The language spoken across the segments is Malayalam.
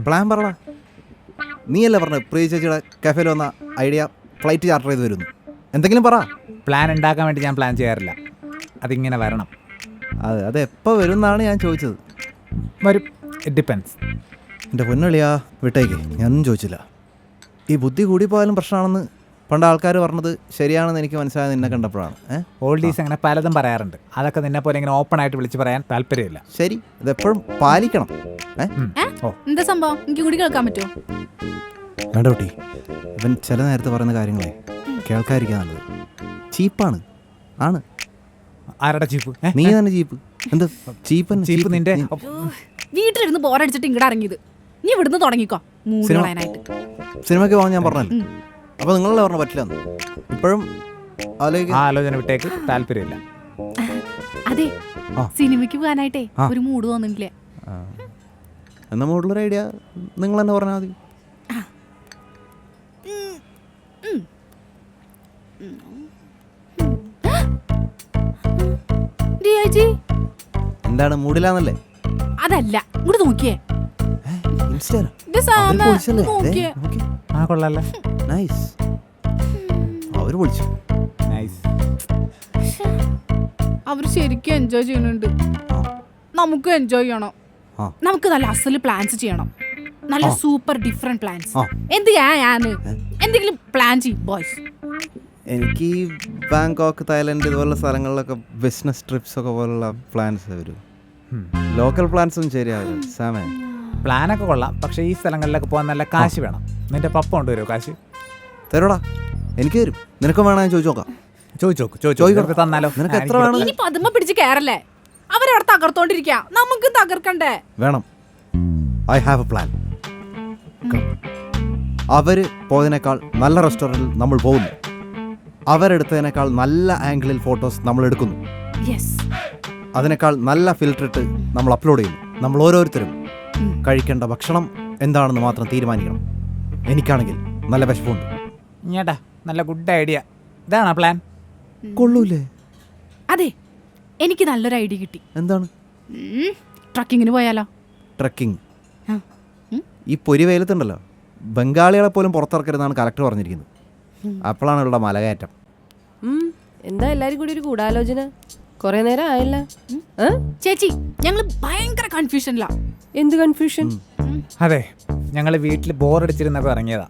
പ്ലാൻ പറടാ. നീയല്ലേ പറഞ്ഞ പ്രിയ ചേച്ചിയുടെ കഫേയിൽ വന്ന ഐഡിയ ഫ്ലൈറ്റ് ചാർട്ടർ ചെയ്ത് വരുന്നു. എന്തെങ്കിലും പറ. പ്ലാൻ ഉണ്ടാക്കാൻ വേണ്ടി ഞാൻ പ്ലാൻ ചെയ്യാറില്ല, അതിങ്ങനെ വരണം. അത് എപ്പോൾ വരും എന്നാണ് ഞാൻ ചോദിച്ചത്. വരും, ഇറ്റ് ഡിപ്പെൻസ്. എൻ്റെ പൊന്നളിയാ വിട്ടേക്ക്, ഞാനൊന്നും ചോദിച്ചില്ല. ഈ ബുദ്ധി കൂടിപ്പോയാലും പ്രശ്നമാണെന്ന് പണ്ട് ആൾക്കാർ പറഞ്ഞത് ശരിയാണെന്ന് എനിക്ക് മനസ്സിലായത് നിന്നെ കണ്ടപ്പോഴാണ്. ഓൾഡീസ് അങ്ങനെ പലതും പറയാറുണ്ട്, അതൊക്കെ നിന്നെ പോലെ ഇങ്ങനെ ഓപ്പൺ ആയിട്ട് വിളിച്ച് പറയാൻ താല്പര്യമില്ല. ശരി, ഇതെപ്പോഴും പാലിക്കണം. എന്താ സംഭവം? എനിക്ക് കൂടി കേൾക്കാൻ പറ്റുമോ? വേണ്ട കുട്ടി, ഇവൻ ചില നേരത്തെ പറയുന്ന കാര്യങ്ങളെ കേൾക്കാതിരിക്കാൻ നല്ലത്. ചീപ്പാണ്. ആണ്. ആരുടെ ചീപ്പ്? നീ തന്നെ ചീപ്പ്. എന്ത് ചീപ്പ്? നിന്റെ വീട്ടിലിരുന്ന് ബോറടിച്ചിട്ട് ഇങ്ങോട്ട് ഇറങ്ങിയത്. നീ ഇവിടുന്ന് തുടങ്ങിക്കോ മൂന്ന് കളയാനായിട്ട്. സിനിമയ്ക്ക് പോകാൻ ഞാൻ പറഞ്ഞല്ലോ. അപ്പൊ നിങ്ങളല്ലേ പറഞ്ഞ പറ്റില്ലെന്ന്. ഇപ്പോഴും ആലോചന വിട്ടേക്ക്, താല്പര്യമില്ല. അതെ, സിനിമയ്ക്ക് പോകാനായിട്ടേ ഒരു മൂഡ് തോന്നുന്നില്ല. എന്നാ മൂടുള്ളൊരു ഐഡിയ നിങ്ങൾ തന്നെ പറഞ്ഞാൽ മതി. എന്താണ് മൂടില്ലാന്നല്ലേ? അതല്ല, ഇങ്ങോട്ട് നോക്കിയേ. കൊള്ളാല്ലേ? അവര് പൊളിച്ചു. അവര് ശരിക്കും എൻജോയ് ചെയ്യുന്നുണ്ട്. നമുക്ക് എൻജോയ് ചെയ്യണം. നമുക്ക് നല്ല അസല് പ്ലാൻസ് ചെയ്യണം. നല്ല സൂപ്പർ ഡിഫറെന്റ് പ്ലാൻസ്. എന്തെങ്കിലും പ്ലാൻ ചെയ്യും ബോയ്സ്. എനിക്ക് ബാങ്കോക്ക്, തായ്ലൻഡ് ഇതുപോലുള്ള സ്ഥലങ്ങളിലൊക്കെ ബിസിനസ് ട്രിപ്സ് ഒക്കെ പോലുള്ള പ്ലാൻസ് വരും. ലോക്കൽ പ്ലാൻസ് ഒന്നും ശരിയാവില്ല സാമേ. പ്ലാനൊക്കെ കൊള്ളാം, പക്ഷേ ഈ സ്ഥലങ്ങളിലൊക്കെ പോകാൻ നല്ല കാശ് വേണം. നിന്റെ പപ്പ കൊണ്ടുവരുമോ കാശ്? തരോടാ, എനിക്ക് തരും. നിനക്കും വേണം, ഞാൻ ചോദിച്ചു നോക്കാം. ചോദിച്ചോക്ക് തന്നാലോ? നിനക്ക് എത്ര വേണം? ഇനി പതുമ പിടിച്ച് കേറല്ലേ, അവരവിടെ തകർത്തോണ്ടിരിക്ക, നമുക്ക് തകർക്കണ്ടേ? വേണം. I have A plan. അവര് പോയതിനേക്കാൾ നല്ല റെസ്റ്റോറൻറ്റിൽ നമ്മൾ പോകുന്നു. അവരെടുത്തതിനേക്കാൾ നല്ല ആംഗിളിൽ ഫോട്ടോസ് നമ്മൾ എടുക്കുന്നു. അതിനേക്കാൾ നല്ല ഫിൽറ്റർ ഇട്ട് നമ്മൾ അപ്ലോഡ് ചെയ്യുന്നു. നമ്മൾ ഓരോരുത്തരും കഴിക്കേണ്ട ഭക്ഷണം എന്താണെന്ന് മാത്രം തീരുമാനിക്കണം. എനിക്കാണെങ്കിൽ നല്ല വിശപ്പുണ്ട്. ഞേട്ടാ, നല്ല ഗുഡ് ഐഡിയ. ഇതാണോ പ്ലാൻ? കൊള്ളൂലേ? അതെ, എനിക്ക് നല്ലൊരു ഐഡിയ കിട്ടി. എന്താണ്? ട്രക്കിങ്ങിന് പോയാലോ? ട്രക്കിംഗ്? ഈ പൊരി വെയിലത്തുണ്ടല്ലോ, ബംഗാളികളെ പോലും പുറത്തിറക്കരുതെന്നാണ് കലക്ടർ പറഞ്ഞിരിക്കുന്നത്. അപ്പോഴാണ് ഇവിടെ മലകയറ്റം. എന്താ എല്ലാരും കൂടി ഒരു ഗൂഢാലോചന? കൊറേ നേരം ആയില്ല. ചേച്ചി, ഞങ്ങള് ഭയങ്കര കൺഫ്യൂഷനിലാ. എന്ത് കൺഫ്യൂഷൻ? അതെ, ഞങ്ങൾ വീട്ടിൽ ബോറടിച്ചിരുന്നപ്പോൾ ഇറങ്ങിയതാ.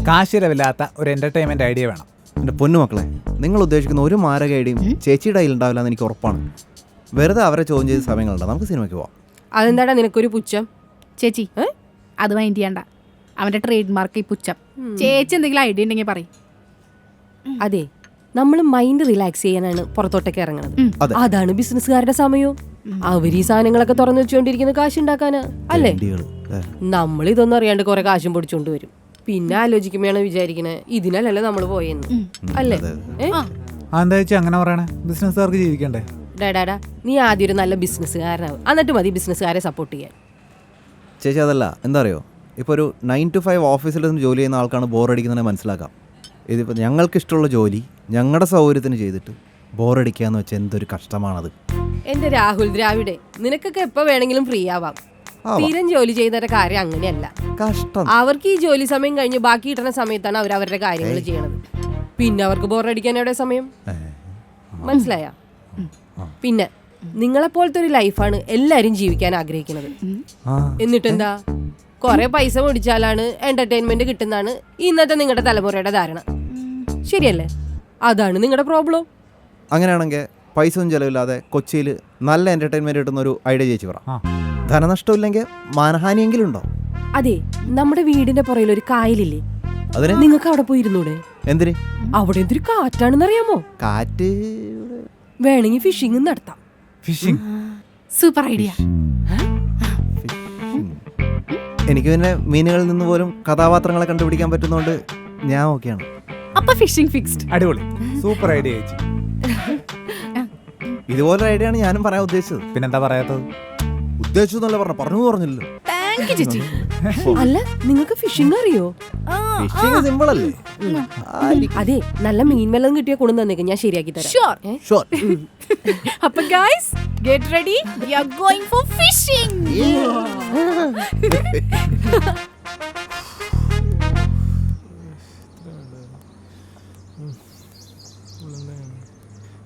കാശിരവില്ലാത്ത ഒരു എന്റർടൈൻമെന്റ് ഐഡിയ വേണം. എൻ്റെ പൊന്നുമക്കളെ, നിങ്ങൾ ഉദ്ദേശിക്കുന്ന ഒരു മാരക ഐഡിയയും ചേച്ചിയുടെ കയ്യിൽ ഉണ്ടാവില്ല എന്ന് എനിക്ക് ഉറപ്പാണ്. വെറുതെ അവരെ ചോദ്യം ചെയ്ത സമയങ്ങളുണ്ട്. നമുക്ക് സിനിമയ്ക്ക് പോവാം. അതെന്താടാ നിനക്കൊരു പുച്ഛം? ചേച്ചി, അത് മൈൻഡ് ചെയ്യണ്ട. അവന്റെ ട്രേഡ് മാർക്ക് ഈ പുച്ഛം. ചേച്ചി എന്തെങ്കിലും ഐഡിയ ഉണ്ടെങ്കിൽ പറയും. അതെ, നമ്മൾ മൈൻഡ് റിലാക്സ് ചെയ്യാനാണ് പുറത്തോട്ടൊക്കെ ഇറങ്ങുന്നത്. അതാണ് ബിസിനസ്സുകാരുടെ സമയവും. അവർ ഈ സാധനങ്ങളൊക്കെ തുറന്നു വെച്ചുകൊണ്ടിരിക്കുന്ന കാശ് ഉണ്ടാക്കാനാ അല്ലേ? നമ്മൾ ഇതൊന്നും അറിയാണ്ട് കുറെ കാശും പൊടിച്ചോണ്ട് വരും. പിന്നെ ആലോചിക്കുമ്പോഴാണ് വിചാരിക്കണേ ഇതിനല്ലല്ലോ നമ്മൾ പോയെന്ന്. അല്ലേ? എന്താ വെച്ചാൽ അങ്ങനെ പറയണേ? ബിസിനസ്സുകാർക്ക് ജീവിക്കണ്ടേ? ഡാഡാ, നീ ആദ്യം ഒരു നല്ല ബിസിനസ്സുകാരനാവും, എന്നിട്ട് മതി ബിസിനസ്സുകാരെ സപ്പോർട്ട് ചെയ്യാൻ. ചേച്ചി, അതല്ല, എന്താ അറിയോ, ഇപ്പോൾ ഒരു 9 to 5 ഓഫീസിൽ നിന്ന് ജോലി ചെയ്യുന്ന ആൾക്കാണ് ബോറടിക്കുന്നതിനെ മനസ്സിലാക്കാം. ഇതിപ്പോൾ ഞങ്ങൾക്കിഷ്ടമുള്ള ജോലി ഞങ്ങളുടെ സൗകര്യത്തിന് ചെയ്തിട്ട് ബോറടിക്കുക എന്ന് വെച്ചാൽ എന്തൊരു കഷ്ടമാണത്. എൻ്റെ രാഹുൽ ദ്രാവിഡെ, നിനക്കൊക്കെ എപ്പോൾ വേണമെങ്കിലും ഫ്രീ ആവാം. തീരം ജോലി ചെയ്തവരുടെ കാര്യം അങ്ങനെയല്ല. കഷ്ടം. അവർക്ക് ഈ ജോലി സമയം കഴിഞ്ഞ് ബാക്കി കിട്ടുന്ന സമയത്താണ് അവർ അവരുടെ കാര്യങ്ങൾ ചെയ്യണത്. പിന്നെ അവർക്ക് ബോറടിക്കാൻ എവിടെ സമയം? മനസ്സിലായ? പിന്നെ നിങ്ങളെപ്പോലത്തെ ഒരു ലൈഫാണ് എല്ലാരും ജീവിക്കാൻ ആഗ്രഹിക്കുന്നത്. എന്നിട്ടെന്താ, കുറെ പൈസ മേടിച്ചാലാണ് എന്റർടൈൻമെന്റ് കിട്ടുന്നതാണ് ഇന്നത്തെ നിങ്ങളുടെ തലമുറയുടെ ധാരണ. ശരിയല്ലേ? അതാണ് നിങ്ങളുടെ പ്രോബ്ലം. അങ്ങനെയാണെങ്കിൽ പൈസ ഒന്നും ചിലവില്ലാതെ കൊച്ചിയിൽ നല്ല എന്റർടൈൻമെന്റ് കിട്ടുന്ന ഒരു ഐഡിയ ചേച്ചി പറ. ധനനഷ്ടമില്ലെങ്കിൽ മാനഹാനിയെങ്കിലും ഉണ്ടോ? അതെ, നമ്മുടെ വീടിന്റെ പുറകിൽ ഒരു കായലില്ലേ, അതിന് നിങ്ങൾക്ക് അവിടെ പോയിരുന്നൂടെ? എന്തിന്? അവിടെ എന്തൊരു കാറ്റാണെന്ന് അറിയാമോ? കാറ്റ്. വേണമെങ്കിൽ ഫിഷിംഗ് നടത്താം. ഫിഷിംഗ്? Super idea. എനിക്ക് പിന്നെ മീനുകളിൽ നിന്ന് പോലും കഥാപാത്രങ്ങളെ കണ്ടുപിടിക്കാൻ പറ്റുന്നതുകൊണ്ട് ഞാൻ ഓക്കെയാണ്. അപ്പൊ ഫിഷിംഗ് ഫിക്സ്ഡ്. അടിപൊളി, സൂപ്പർ ഐഡിയ ചേച്ചി. ഇതുപോലൊരു ഐഡിയ ആണ് ഞാനും പറയാൻ ഉദ്ദേശിച്ചത്. പിന്നെന്താ പറയാത്തത്? ഉദ്ദേശിച്ചെന്നല്ല പറഞ്ഞല്ലോ. ചേച്ചി, അല്ല, നിങ്ങൾക്ക് ഫിഷിംഗ് അറിയോ? ഫിഷിംഗ് സിമ്പിൾ അല്ലേ? അതെ, നല്ല മീൻ വല്ലതും കിട്ടിയാൽ കൊണ്ടു തന്നേക്ക്, ഞാൻ ശരിയാക്കി തരാം. അപ്പൊ guys, Get ready. We are going for fishing.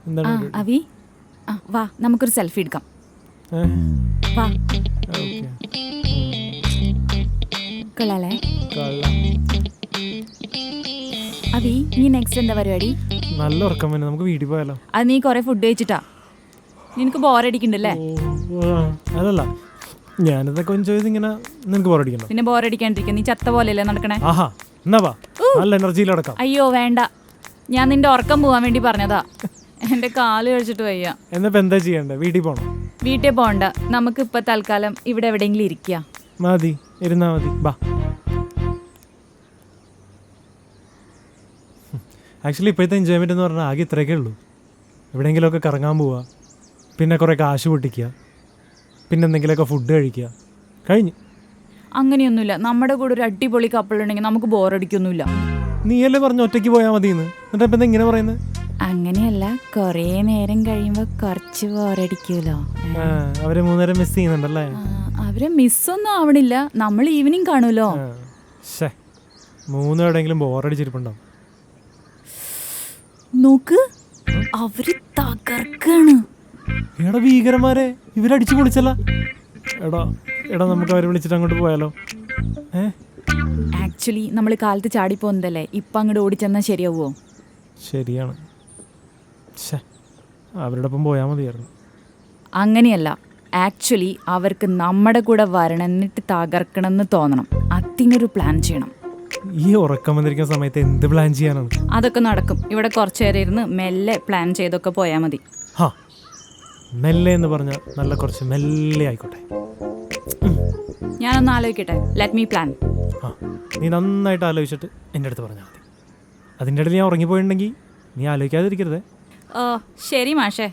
എന്താണ് അവി വാ നമുക്കൊരു സെൽഫി എടുക്കാം. വാ കൊള്ളാലേ. അവി ഇനി നെക്സ്റ്റ് എന്താ പരിപാടി? നല്ല ഉറക്കം തന്നെ, നമുക്ക് വീട്ടിൽ പോയാലോ? അത് നീ കുറെ ഫുഡ് കഴിച്ചിട്ടാ, നിനക്ക് ബോറടിക്കണ്ടല്ലേ? അതല്ല, ഞാനിതൊക്കെ എൻജോയ് ചെയ്ത് ഇങ്ങനെ നിനക്ക് ബോറടിക്കണ്ടോ? പിന്നെ ബോറടിക്കാണ്ടിരിക്കുക, നീ ചത്ത പോലെയല്ലേ നടക്കണേ. ആഹാ എന്നാ വാ, നല്ല എനർജിയിൽ അടക്കാം. അയ്യോ വേണ്ട, ഞാൻ നിന്റെ ഉറക്കം പോവാൻ വേണ്ടി പറഞ്ഞതാ. എന്റെ കാല് കഴിച്ചിട്ട് വയ്യ. എന്നിപ്പോ എന്താ ചെയ്യണ്ടേ? വീട്ടിൽ പോണം? വീട്ടിൽ പോണ്ട, നമുക്ക് ഇപ്പൊ തൽക്കാലം ഇവിടെ എവിടെയെങ്കിലും ഇരിക്കുക. മതി, ഇരുന്നാ മതി. ബാ. ആക്ച്വലി ഇപ്പോഴത്തെ എൻജോയ്മെന്റ് എന്ന് പറഞ്ഞാൽ ആകെ ഇത്രയൊക്കെ ഉള്ളൂ. എവിടെയെങ്കിലുമൊക്കെ കറങ്ങാൻ പോവുക, പിന്നെ കുറേ കാശ് പൊട്ടിക്കുക, പിന്നെ എന്തെങ്കിലുമൊക്കെ ഫുഡ് കഴിക്കുക, കഴിഞ്ഞ്. അങ്ങനെയൊന്നുമില്ല, നമ്മുടെ കൂടെ ഒരു അടിപൊളി കപ്പിൾ ഉണ്ടെങ്കിൽ നമുക്ക് ബോറടിക്കൊന്നുമില്ല. നീയല്ലേ പറഞ്ഞു ഒറ്റയ്ക്ക് പോയാൽ മതിയെന്ന്, എന്നിട്ട് ഇപ്പം ഇങ്ങനെ പറയുന്നത്? അങ്ങനെയല്ല, കൊറേ നേരം കഴിയുമ്പോ കുറച്ച് ബോറടിക്കൂലോ. അവരെ 3 നേരം മിസ് ചെയ്യുന്നുണ്ടല്ലേ? അവരെ മിസ്സൊന്നും ആവണില്ല, നമ്മൾ ഈവനിങ് കാണുമല്ലോ. 3 എവിടെയെങ്കിലും ബോറടിച്ചിരിപ്പുണ്ടാവും. നോക്ക്, അവര് തകർക്കാണ്. എടാ ഭീകരന്മാരെ, ഇവരടിച്ചു പൊളിച്ചല്ല. എടാ എടാ നമുക്ക് അവരെ വിളിച്ചിട്ട് അങ്ങോട്ട് പോയാലോ? ആക്ച്വലി നമ്മൾ കാലത്ത് ചാടിപ്പോന്നതല്ലേ, ഇപ്പം അങ്ങോട്ട് ഓടിച്ചെന്നാൽ ശരിയാവുമോ? ശരിയാണ്, അവരുടെ ഒപ്പം പോയാൽ മതിയായിരുന്നു. അങ്ങനെയല്ല, ആക്ച്വലി അവർക്ക് നമ്മുടെ കൂടെ വരണം, എന്നിട്ട് തകർക്കണം എന്ന് തോന്നണം. അതിനൊരു പ്ലാൻ ചെയ്യണം. ഈ ഉറക്കം വന്നിരിക്കുന്ന സമയത്ത് എന്ത് പ്ലാൻ ചെയ്യാനാണ്? അതൊക്കെ നടക്കും. ഇവിടെ കുറച്ചു നേരം ഇരുന്ന് മെല്ലെ പ്ലാൻ ചെയ്തൊക്കെ പോയാൽ മതി. ഹാ, മെല്ലെ എന്ന് പറഞ്ഞാൽ നല്ല കുറച്ച് മെല്ലെ ആയിക്കോട്ടെ. ഞാനൊന്ന് ആലോചിക്കട്ടെ. Let me plan. ആ, നീ നന്നായിട്ട് ആലോചിച്ചിട്ട് എൻ്റെ അടുത്ത് പറഞ്ഞാൽ മതി. അതിൻ്റെ ഇടയിൽ ഞാൻ ഉറങ്ങിപ്പോയിട്ടുണ്ടെങ്കിൽ നീ ആലോചിക്കാതിരിക്കരുതേ. ഓ ശരി മാഷേ.